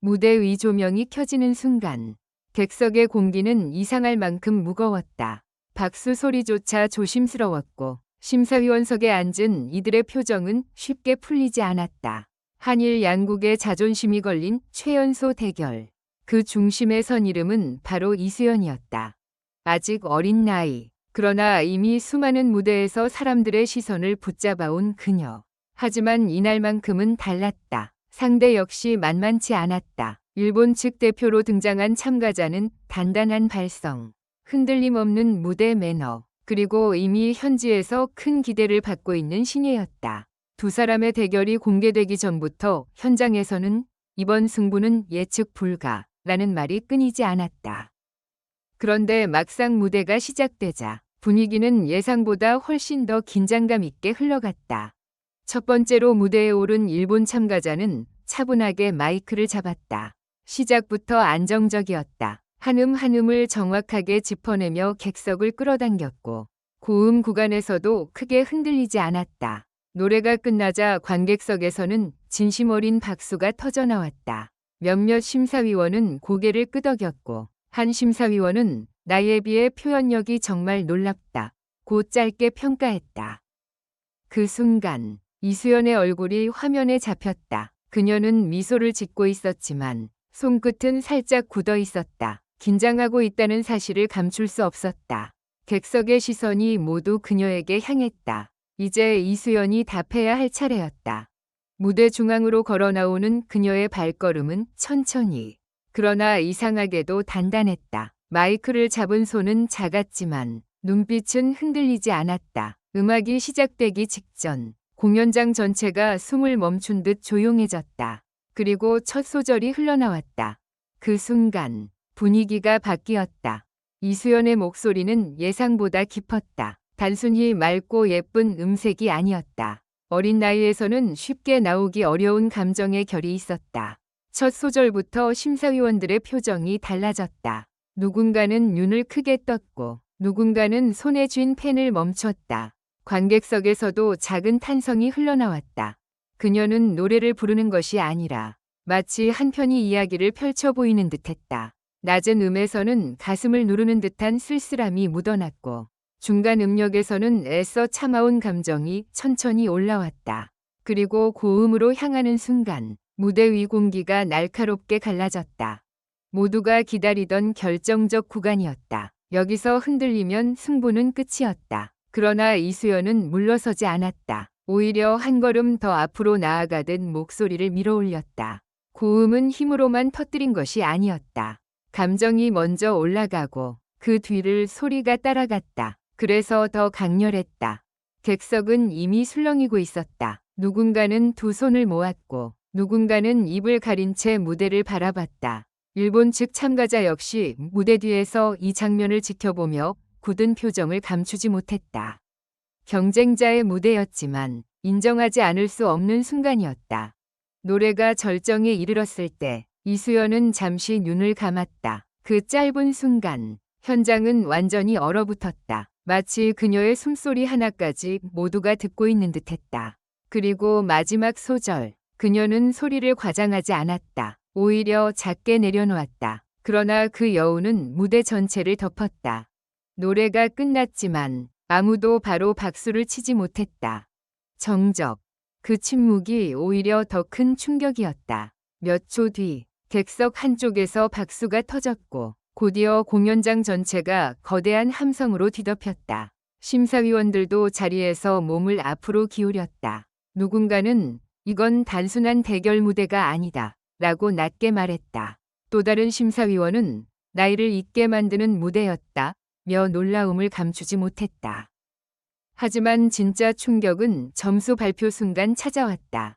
무대 위 조명이 켜지는 순간 객석의 공기는 이상할 만큼 무거웠다. 박수 소리조차 조심스러웠고 심사위원석에 앉은 이들의 표정은 쉽게 풀리지 않았다. 한일 양국의 자존심이 걸린 최연소 대결. 그 중심에 선 이름은 바로 이수연이었다. 아직 어린 나이. 그러나 이미 수많은 무대에서 사람들의 시선을 붙잡아온 그녀. 하지만 이날만큼은 달랐다. 상대 역시 만만치 않았다. 일본 측 대표로 등장한 참가자는 단단한 발성, 흔들림 없는 무대 매너, 그리고 이미 현지에서 큰 기대를 받고 있는 신예였다. 두 사람의 대결이 공개되기 전부터 현장에서는 이번 승부는 예측 불가라는 말이 끊이지 않았다. 그런데 막상 무대가 시작되자 분위기는 예상보다 훨씬 더 긴장감 있게 흘러갔다. 첫 번째로 무대에 오른 일본 참가자는 차분하게 마이크를 잡았다. 시작부터 안정적이었다. 한음 한음을 정확하게 짚어내며 객석을 끌어당겼고 고음 구간에서도 크게 흔들리지 않았다. 노래가 끝나자 관객석에서는 진심 어린 박수가 터져나왔다. 몇몇 심사위원은 고개를 끄덕였고 한 심사위원은 나이에 비해 표현력이 정말 놀랍다. 고 짧게 평가했다. 그 순간 이수연의 얼굴이 화면에 잡혔다. 그녀는 미소를 짓고 있었지만 손끝은 살짝 굳어 있었다. 긴장하고 있다는 사실을 감출 수 없었다. 객석의 시선이 모두 그녀에게 향했다. 이제 이수연이 답해야 할 차례였다. 무대 중앙으로 걸어 나오는 그녀의 발걸음은 천천히, 그러나 이상하게도 단단했다. 마이크를 잡은 손은 작았지만 눈빛은 흔들리지 않았다. 음악이 시작되기 직전 공연장 전체가 숨을 멈춘 듯 조용해졌다. 그리고 첫 소절이 흘러나왔다. 그 순간 분위기가 바뀌었다. 이수연의 목소리는 예상보다 깊었다. 단순히 맑고 예쁜 음색이 아니었다. 어린 나이에서는 쉽게 나오기 어려운 감정의 결이 있었다. 첫 소절부터 심사위원들의 표정이 달라졌다. 누군가는 눈을 크게 떴고 누군가는 손에 쥔 펜을 멈췄다. 관객석에서도 작은 탄성이 흘러나왔다. 그녀는 노래를 부르는 것이 아니라 마치 한 편의 이야기를 펼쳐 보이는 듯했다. 낮은 음에서는 가슴을 누르는 듯한 쓸쓸함이 묻어났고 중간 음역에서는 애써 참아온 감정이 천천히 올라왔다. 그리고 고음으로 향하는 순간 무대 위 공기가 날카롭게 갈라졌다. 모두가 기다리던 결정적 구간이었다. 여기서 흔들리면 승부는 끝이었다. 그러나 이수연은 물러서지 않았다. 오히려 한 걸음 더 앞으로 나아가듯 목소리를 밀어올렸다. 고음은 힘으로만 터뜨린 것이 아니었다. 감정이 먼저 올라가고 그 뒤를 소리가 따라갔다. 그래서 더 강렬했다. 객석은 이미 술렁이고 있었다. 누군가는 두 손을 모았고 누군가는 입을 가린 채 무대를 바라봤다. 일본 측 참가자 역시 무대 뒤에서 이 장면을 지켜보며 굳은 표정을 감추지 못했다. 경쟁자의 무대였지만 인정하지 않을 수 없는 순간이었다. 노래가 절정에 이르렀을 때 이수연은 잠시 눈을 감았다. 그 짧은 순간 현장은 완전히 얼어붙었다. 마치 그녀의 숨소리 하나까지 모두가 듣고 있는 듯했다. 그리고 마지막 소절, 그녀는 소리를 과장하지 않았다. 오히려 작게 내려놓았다. 그러나 그 여운은 무대 전체를 덮었다. 노래가 끝났지만 아무도 바로 박수를 치지 못했다. 정적. 그 침묵이 오히려 더 큰 충격이었다. 몇 초 뒤 객석 한쪽에서 박수가 터졌고 곧이어 공연장 전체가 거대한 함성으로 뒤덮였다. 심사위원들도 자리에서 몸을 앞으로 기울였다. 누군가는 이건 단순한 대결 무대가 아니다 라고 낮게 말했다. 또 다른 심사위원은 나이를 잊게 만드는 무대였다 며 놀라움을 감추지 못했다. 하지만 진짜 충격은 점수 발표 순간 찾아왔다.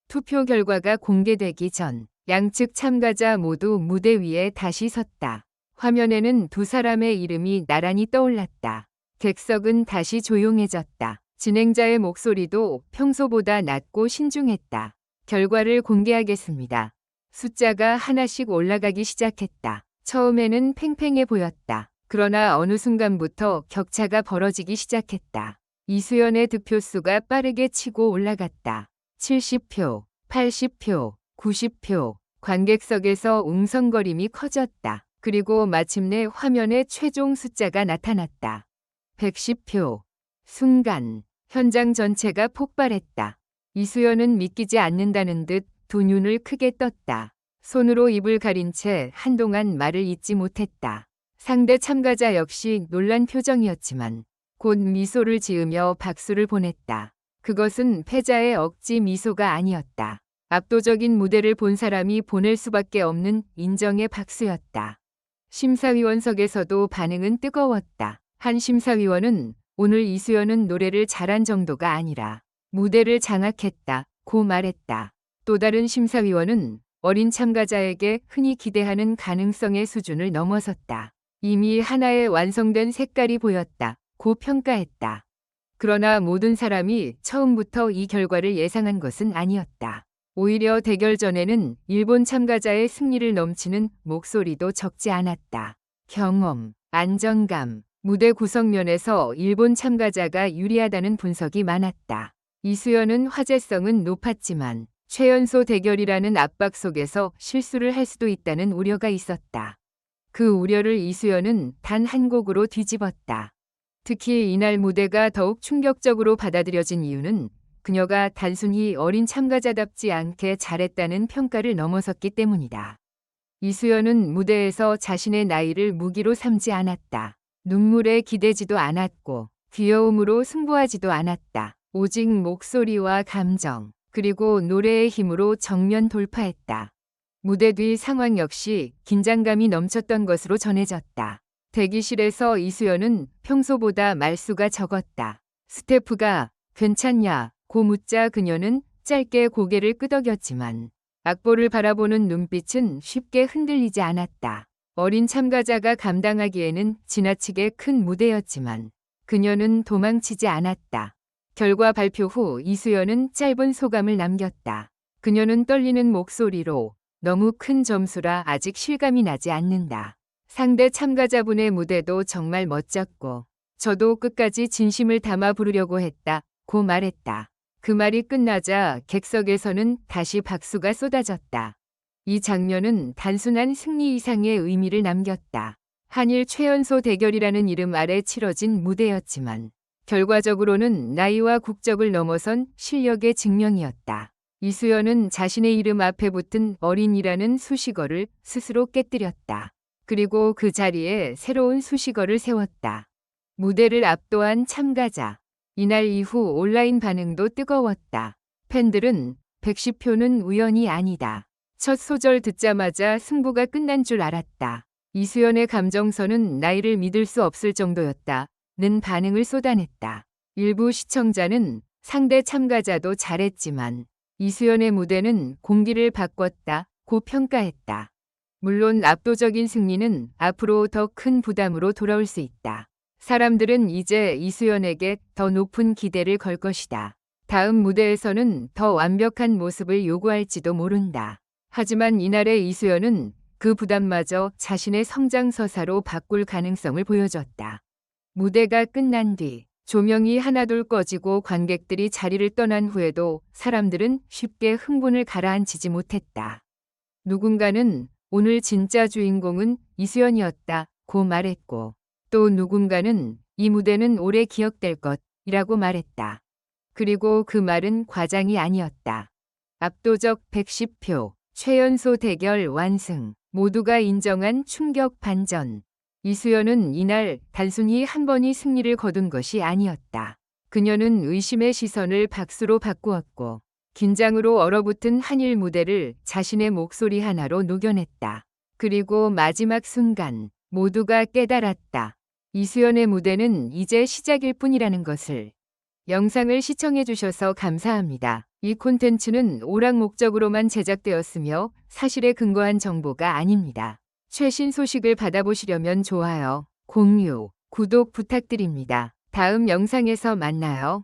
투표 결과가 공개되기 전 양측 참가자 모두 무대 위에 다시 섰다. 화면에는 두 사람의 이름이 나란히 떠올랐다. 객석은 다시 조용해졌다. 진행자의 목소리도 평소보다 낮고 신중했다. 결과를 공개하겠습니다. 숫자가 하나씩 올라가기 시작했다. 처음에는 팽팽해 보였다. 그러나 어느 순간부터 격차가 벌어지기 시작했다. 이수연의 득표수가 빠르게 치고 올라갔다. 70표, 80표, 90표, 관객석에서 웅성거림이 커졌다. 그리고 마침내 화면에 최종 숫자가 나타났다. 110표. 순간 현장 전체가 폭발했다. 이수연은 믿기지 않는다는 듯 두 눈을 크게 떴다. 손으로 입을 가린 채 한동안 말을 잇지 못했다. 상대 참가자 역시 놀란 표정이었지만 곧 미소를 지으며 박수를 보냈다. 그것은 패자의 억지 미소가 아니었다. 압도적인 무대를 본 사람이 보낼 수밖에 없는 인정의 박수였다. 심사위원석에서도 반응은 뜨거웠다. 한 심사위원은 오늘 이수연은 노래를 잘한 정도가 아니라 무대를 장악했다고 말했다. 또 다른 심사위원은 어린 참가자에게 흔히 기대하는 가능성의 수준을 넘어섰다. 이미 하나의 완성된 색깔이 보였다고 평가했다. 그러나 모든 사람이 처음부터 이 결과를 예상한 것은 아니었다. 오히려 대결 전에는 일본 참가자의 승리를 넘치는 목소리도 적지 않았다. 경험, 안정감, 무대 구성면에서 일본 참가자가 유리하다는 분석이 많았다. 이수연은 화제성은 높았지만 최연소 대결이라는 압박 속에서 실수를 할 수도 있다는 우려가 있었다. 그 우려를 이수연은 단 한 곡으로 뒤집었다. 특히 이날 무대가 더욱 충격적으로 받아들여진 이유는 그녀가 단순히 어린 참가자답지 않게 잘했다는 평가를 넘어섰기 때문이다. 이수연은 무대에서 자신의 나이를 무기로 삼지 않았다. 눈물에 기대지도 않았고 귀여움으로 승부하지도 않았다. 오직 목소리와 감정, 그리고 노래의 힘으로 정면 돌파했다. 무대 뒤 상황 역시 긴장감이 넘쳤던 것으로 전해졌다. 대기실에서 이수연은 평소보다 말수가 적었다. 스태프가 괜찮냐고 묻자 그녀는 짧게 고개를 끄덕였지만 악보를 바라보는 눈빛은 쉽게 흔들리지 않았다. 어린 참가자가 감당하기에는 지나치게 큰 무대였지만 그녀는 도망치지 않았다. 결과 발표 후 이수연은 짧은 소감을 남겼다. 그녀는 떨리는 목소리로 너무 큰 점수라 아직 실감이 나지 않는다. 상대 참가자분의 무대도 정말 멋졌고 저도 끝까지 진심을 담아 부르려고 했다고 말했다. 그 말이 끝나자 객석에서는 다시 박수가 쏟아졌다. 이 장면은 단순한 승리 이상의 의미를 남겼다. 한일 최연소 대결이라는 이름 아래 치러진 무대였지만 결과적으로는 나이와 국적을 넘어선 실력의 증명이었다. 이수연은 자신의 이름 앞에 붙은 어린이라는 수식어를 스스로 깨뜨렸다. 그리고 그 자리에 새로운 수식어를 세웠다. 무대를 압도한 참가자. 이날 이후 온라인 반응도 뜨거웠다. 팬들은 110표는 우연이 아니다. 첫 소절 듣자마자 승부가 끝난 줄 알았다. 이수연의 감정선은 나이를 믿을 수 없을 정도였다. 는 반응을 쏟아냈다. 일부 시청자는 상대 참가자도 잘했지만 이수연의 무대는 공기를 바꿨다고 평가했다. 물론 압도적인 승리는 앞으로 더 큰 부담으로 돌아올 수 있다. 사람들은 이제 이수연에게 더 높은 기대를 걸 것이다. 다음 무대에서는 더 완벽한 모습을 요구할지도 모른다. 하지만 이날의 이수연은 그 부담마저 자신의 성장서사로 바꿀 가능성을 보여줬다. 무대가 끝난 뒤 조명이 하나둘 꺼지고 관객들이 자리를 떠난 후에도 사람들은 쉽게 흥분을 가라앉히지 못했다. 누군가는 오늘 진짜 주인공은 이수연이었다고 말했고 또 누군가는 이 무대는 오래 기억될 것이라고 말했다. 그리고 그 말은 과장이 아니었다. 압도적 110표, 최연소 대결 완승, 모두가 인정한 충격 반전. 이수연은 이날 단순히 한 번이 승리를 거둔 것이 아니었다. 그녀는 의심의 시선을 박수로 바꾸었고 긴장으로 얼어붙은 한일 무대를 자신의 목소리 하나로 녹여냈다. 그리고 마지막 순간 모두가 깨달았다. 이수연의 무대는 이제 시작일 뿐이라는 것을. 영상을 시청해주셔서 감사합니다. 이 콘텐츠는 오락 목적으로만 제작되었으며 사실에 근거한 정보가 아닙니다. 최신 소식을 받아보시려면 좋아요, 공유, 구독 부탁드립니다. 다음 영상에서 만나요.